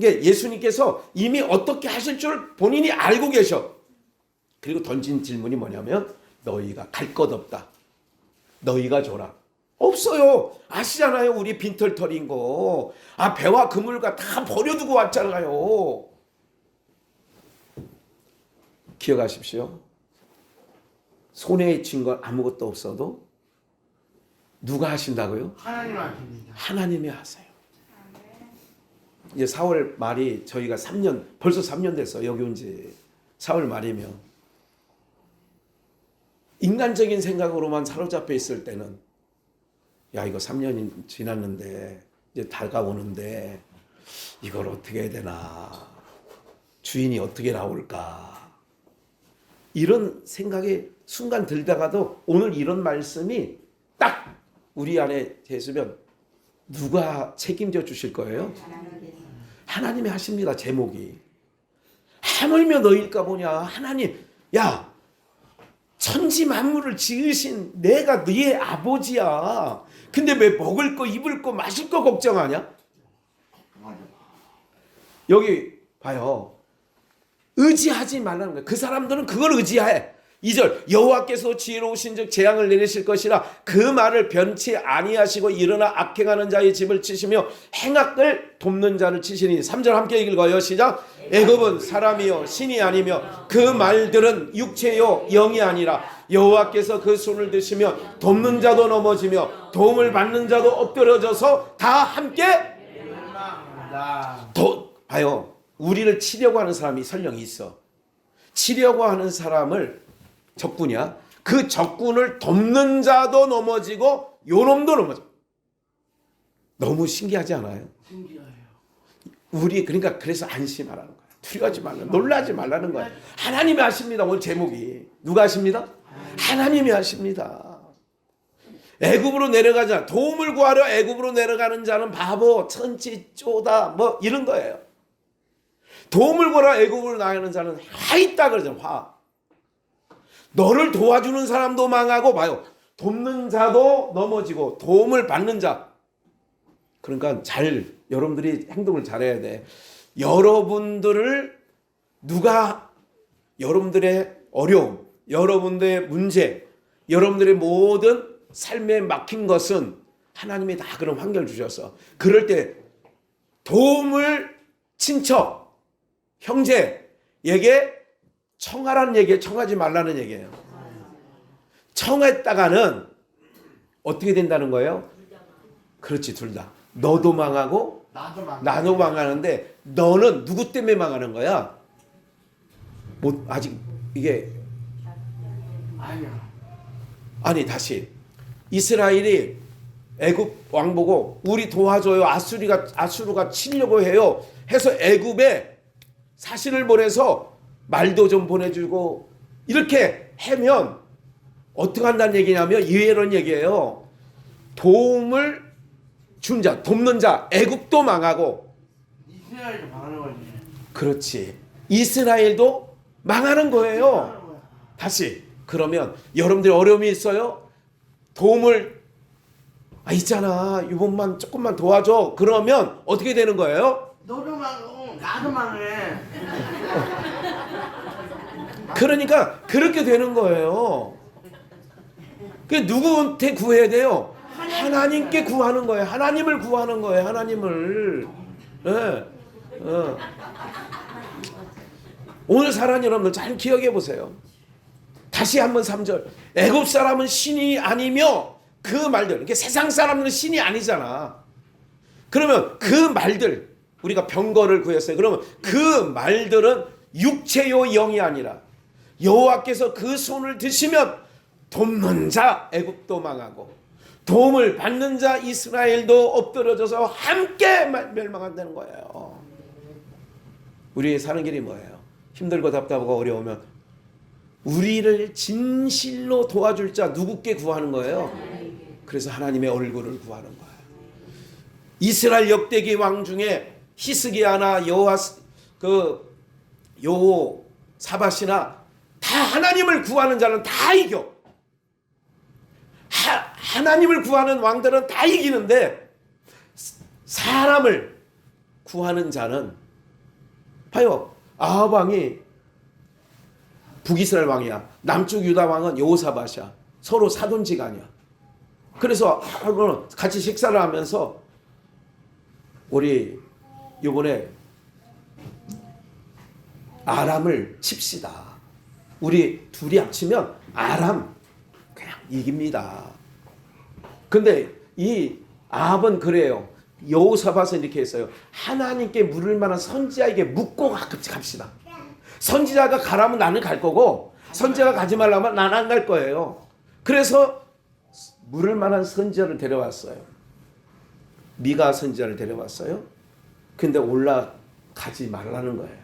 예수님께서 이미 어떻게 하실 줄 본인이 알고 계셔. 그리고 던진 질문이 뭐냐면 너희가 갈 것 없다. 너희가 줘라. 없어요. 아시잖아요. 우리 빈털터리인 거. 배와 그물과 다 버려두고 왔잖아요. 기억하십시오. 손에 쥔 건 아무것도 없어도 누가 하신다고요? 하나님 하십니다. 하나님이 하세요. 이제 4월 말이 저희가 벌써 3년 됐어요. 여기 온 지 4월 말이면. 인간적인 생각으로만 사로잡혀 있을 때는 야, 이거 3년이 지났는데 이제 다가오는데 이걸 어떻게 해야 되나, 주인이 어떻게 나올까, 이런 생각이 순간 들다가도 오늘 이런 말씀이 딱 우리 안에 있으면 누가 책임져 주실 거예요? 하나님이 하십니다. 제목이 하물며 너일까 보냐. 하나님, 야, 천지 만물을 지으신 내가 너의 아버지야. 근데 왜 먹을 거, 입을 거, 마실 거 걱정하냐? 여기 봐요. 의지하지 말라는 거예요. 그 사람들은 그걸 의지해. 2절, 여호와께서 지혜로우신즉 재앙을 내리실 것이라 그 말을 변치 아니하시고 일어나 악행하는 자의 집을 치시며 행악을 돕는 자를 치시니. 3절 함께 읽어요. 시작. 애굽은 사람이요 신이 아니며 그 말들은 육체요 영이 아니라 여호와께서 그 손을 드시며 돕는 자도 넘어지며 도움을 받는 자도 엎드려져서 다 함께 봐요. 우리를 치려고 하는 사람이 설령 있어. 치려고 하는 사람을 적군이야. 그 적군을 돕는 자도 넘어지고 요놈도 넘어져. 너무 신기하지 않아요? 신기해요. 우리 그래서 안심하라는 거야. 두려워하지 말라, 놀라지 말라는 거야. 하나님이 하십니다. 오늘 제목이 누가 하십니다? 하나님이 하십니다. 애굽으로 내려가자. 도움을 구하려 애굽으로 내려가는 자는 바보, 천치, 쪼다, 뭐 이런 거예요. 도움을 구하러 애굽으로 나가는 자는 화 있다 그러잖아. 화. 너를 도와주는 사람도 망하고, 봐요, 돕는 자도 넘어지고 도움을 받는 자. 그러니까 여러분들이 행동을 잘해야 돼. 여러분들을 여러분들의 어려움, 여러분들의 문제, 여러분들의 모든 삶에 막힌 것은 하나님이 다 그런 환경을 주셔서, 그럴 때 도움을 친척, 형제에게 청하라는 얘기예요. 청하지 말라는 얘기예요. 청했다가는 어떻게 된다는 거예요? 그렇지, 둘 다. 너도 망하고 나도 망하는데, 너는 누구 때문에 망하는 거야? 아직 이게 아니, 다시 이스라엘이 애굽 왕 보고 우리 도와줘요, 아수르가 치려고 해요 해서 애굽에 사신을 보내서 말도 좀 보내주고 이렇게 하면 어떻게 한다는 얘기냐면 이런 얘기예요. 도움을 준 자, 돕는 자, 애굽도 망하고 이스라엘도 망하는 거지. 그렇지, 이스라엘도 망하는 거예요. 다시, 그러면 여러분들이 어려움이 있어요? 도움을 있잖아, 이번만 조금만 도와줘. 그러면 어떻게 되는 거예요? 너도 망하고 나도 망해. 그러니까 그렇게 되는 거예요. 그 누구한테 구해야 돼요? 하나님께 구하는 거예요. 하나님을 구하는 거예요. 하나님을. 네. 오늘 사랑하는 여러분들 잘 기억해 보세요. 다시 한번 3절. 애굽 사람은 신이 아니며 그 말들. 이게 세상 사람들은 신이 아니잖아. 그러면 그 말들, 우리가 병거를 구했어요. 그러면 그 말들은 육체요 영이 아니라 여호와께서 그 손을 드시면 돕는 자 애굽도 망하고 도움을 받는 자 이스라엘도 엎드려져서 함께 멸망한다는 거예요. 우리의 사는 길이 뭐예요? 힘들고 답답하고 어려우면 우리를 진실로 도와줄 자 누구께 구하는 거예요? 그래서 하나님의 얼굴을 구하는 거예요. 이스라엘 역대기 왕 중에 히스기야나 여호사밧이나 다 하나님을 구하는 자는 다 이겨. 하나님을 구하는 왕들은 다 이기는데 사람을 구하는 자는, 봐요, 아합 왕이 북이스라엘 왕이야. 남쪽 유다 왕은 여호사밧이야. 서로 사돈지간이야. 그래서 하루는 같이 식사를 하면서 우리 이번에 아람을 칩시다. 우리 둘이 합치면 아람 그냥 이깁니다. 근데 이 아합은 그래요. 여호사밧은 이렇게 했어요. 하나님께 물을 만한 선지자에게 묻고 갑시다. 선지자가 가라면 나는 갈 거고 선지자가 가지 말라면 나는 안 갈 거예요. 그래서 물을 만한 선지자를 데려왔어요. 미가 선지자를 데려왔어요. 근데 올라가지 말라는 거예요.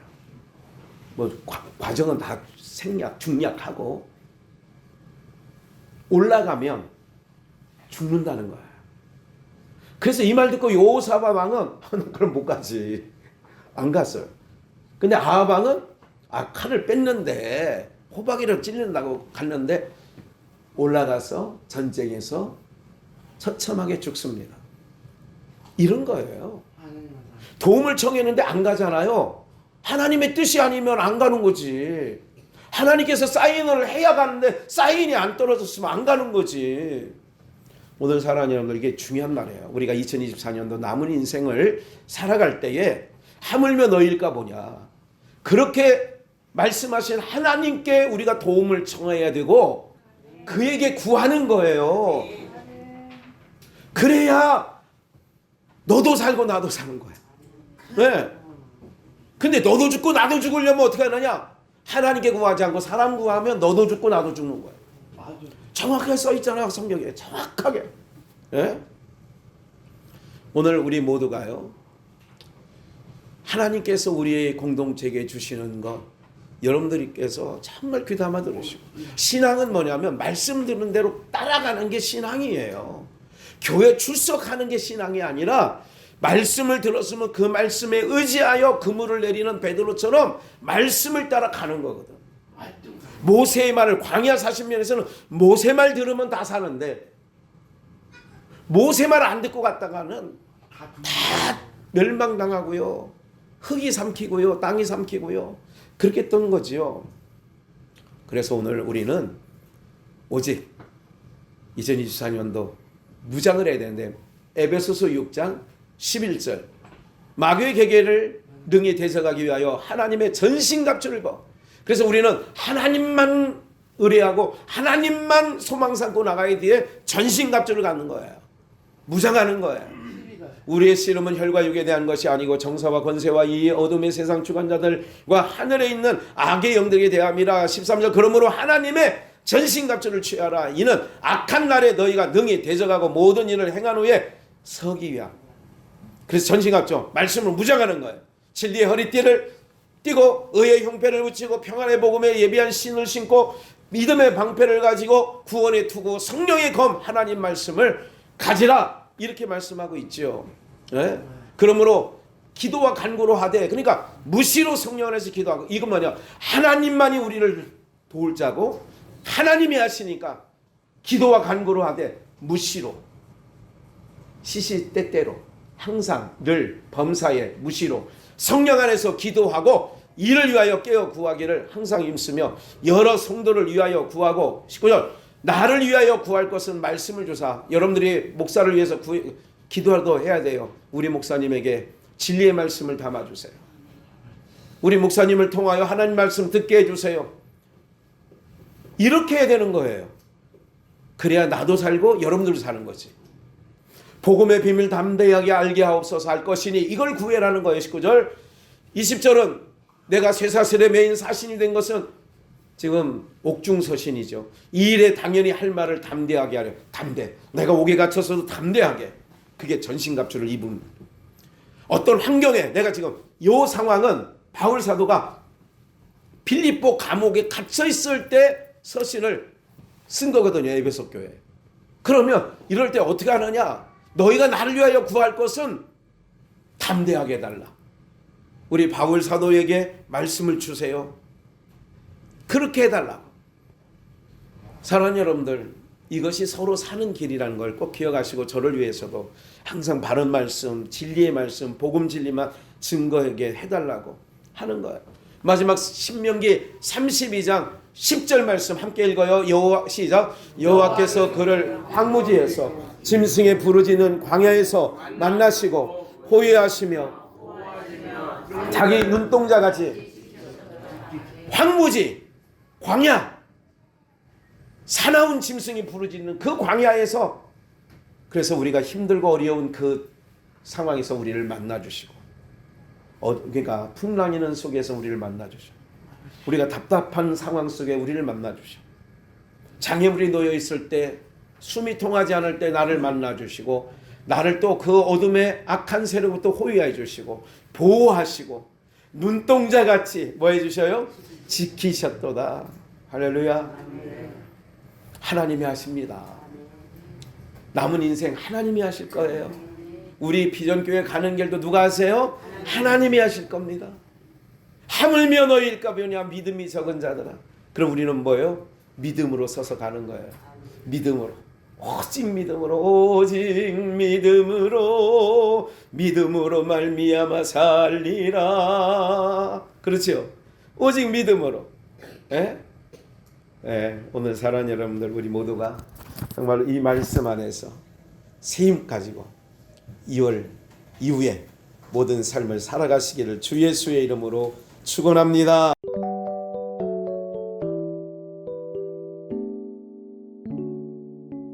뭐 과정은 다 중략하고 올라가면 죽는다는 거예요. 그래서 이 말 듣고 여호사밧 왕은 그럼 못 가지. 안 갔어요. 근데 아합 왕은 칼을 뺐는데 호박이를 찔른다고 갔는데 올라가서 전쟁에서 처참하게 죽습니다. 이런 거예요. 도움을 청했는데 안 가잖아요. 하나님의 뜻이 아니면 안 가는 거지. 하나님께서 사인을 해야 가는데 사인이 안 떨어졌으면 안 가는 거지. 오늘 사랑하는 여러분들, 이게 중요한 말이에요. 우리가 2024년도 남은 인생을 살아갈 때에 하물며 너희일까 보냐. 그렇게 말씀하신 하나님께 우리가 도움을 청해야 되고 그에게 구하는 거예요. 그래야 너도 살고 나도 사는 거야. 네. 근데 너도 죽고 나도 죽으려면 어떻게 하느냐? 하나님께 구하지 않고 사람 구하면 너도 죽고 나도 죽는 거야. 정확하게 써 있잖아요. 성경에 정확하게. 예? 오늘 우리 모두가요, 하나님께서 우리의 공동체에게 주시는 것 여러분들께서 정말 귀담아 들으시고, 신앙은 뭐냐면 말씀 듣는 대로 따라가는 게 신앙이에요. 교회 출석하는 게 신앙이 아니라 말씀을 들었으면 그 말씀에 의지하여 그물을 내리는 베드로처럼 말씀을 따라 가는 거거든. 모세의 말을, 광야 40년에서는 모세 말 들으면 다 사는데 모세 말 안 듣고 갔다가는 다 멸망당하고요, 흙이 삼키고요, 땅이 삼키고요, 그렇게 했던 거지요. 그래서 오늘 우리는 오직 2024년도 무장을 해야 되는데, 에베소서 6장 11절 마귀의 계계를 능히 대적하기 위하여 하나님의 전신갑주를 입어. 그래서 우리는 하나님만 의뢰하고 하나님만 소망 삼고 나가야 돼. 전신갑주를 갖는 거예요. 무장하는 거예요. 우리의 씨름은 혈과 육에 대한 것이 아니고 정사와 권세와 이 어둠의 세상 주관자들과 하늘에 있는 악의 영들에게 대함이라. 13절 그러므로 하나님의 전신갑주를 취하라. 이는 악한 날에 너희가 능히 대적하고 모든 일을 행한 후에 서기 위함. 그래서 전신갑주, 말씀을 무장하는 거예요. 진리의 허리띠를 띠고 의의 형패를 붙이고 평안의 복음에 예비한 신을 신고 믿음의 방패를 가지고 구원의 투구 성령의 검 하나님 말씀을 가지라, 이렇게 말씀하고 있죠. 네? 그러므로 기도와 간구로 하되, 그러니까 무시로 성령 안에서 기도하고, 이건 뭐냐, 하나님만이 우리를 도울 자고 하나님이 하시니까 기도와 간구로 하되 무시로, 시시때때로 항상 늘 범사에 무시로 성령 안에서 기도하고 이를 위하여 깨어 구하기를 항상 힘쓰며 여러 성도를 위하여 구하고. 19절 나를 위하여 구할 것은 말씀을 주사. 여러분들이 목사를 위해서 기도도 해야 돼요. 우리 목사님에게 진리의 말씀을 담아주세요. 우리 목사님을 통하여 하나님 말씀 듣게 해주세요. 이렇게 해야 되는 거예요. 그래야 나도 살고 여러분들도 사는 거지. 복음의 비밀 담대하게 알게 하옵소서 할 것이니 이걸 구해라는 거예요. 19절 20절은 내가 쇠사슬의 메인 사신이 된 것은 지금 옥중서신이죠. 이 일에 당연히 할 말을 담대하게 하려. 담대. 내가 옥에 갇혀서도 담대하게. 그게 전신갑주를 입은. 어떤 환경에 내가 지금 이 상황은 바울 사도가 빌립보 감옥에 갇혀 있을 때 서신을 쓴 거거든요. 에베소 교회. 그러면 이럴 때 어떻게 하느냐? 너희가 나를 위하여 구할 것은 담대하게 해달라. 우리 바울 사도에게 말씀을 주세요. 그렇게 해달라고. 사랑하는 여러분들, 이것이 서로 사는 길이라는 걸 꼭 기억하시고 저를 위해서도 항상 바른 말씀, 진리의 말씀, 복음 진리만 증거하게 해달라고 하는 거예요. 마지막 신명기 32장 10절 말씀 함께 읽어요. 여호와 시작. 여호와께서 그를 황무지에서 짐승의 부르짖는 광야에서 만나시고 호위하시며 자기 눈동자같이 황무지 광야 사나운 짐승이 부르짖는 그 광야에서 그래서 우리가 힘들고 어려운 그 상황에서 우리를 만나주시고 그러니까 풍랑이는 속에서 우리를 만나주시고 우리가 답답한 상황 속에 우리를 만나주시고 장애물이 놓여 있을 때 숨이 통하지 않을 때 나를 만나주시고 나를 또 그 어둠의 악한 세력부터 호위해 주시고 보호하시고 눈동자같이 뭐 해주셔요? 지키셨도다. 할렐루야. 하나님이 하십니다. 남은 인생 하나님이 하실 거예요. 우리 비전교회 가는 길도 누가 하세요? 하나님이 하실 겁니다. 하물며 너희일까 보냐 믿음이 적은 자들아. 그럼 우리는 뭐예요? 믿음으로 서서 가는 거예요. 믿음으로. 오직 믿음으로 말미암아 살리라. 그렇죠? 오직 믿음으로. 예? 예, 오늘 사랑하는 여러분들 우리 모두가 정말 이 말씀 안에서 세임 가지고 2월 이후에 모든 삶을 살아가시기를 주 예수의 이름으로 축원합니다.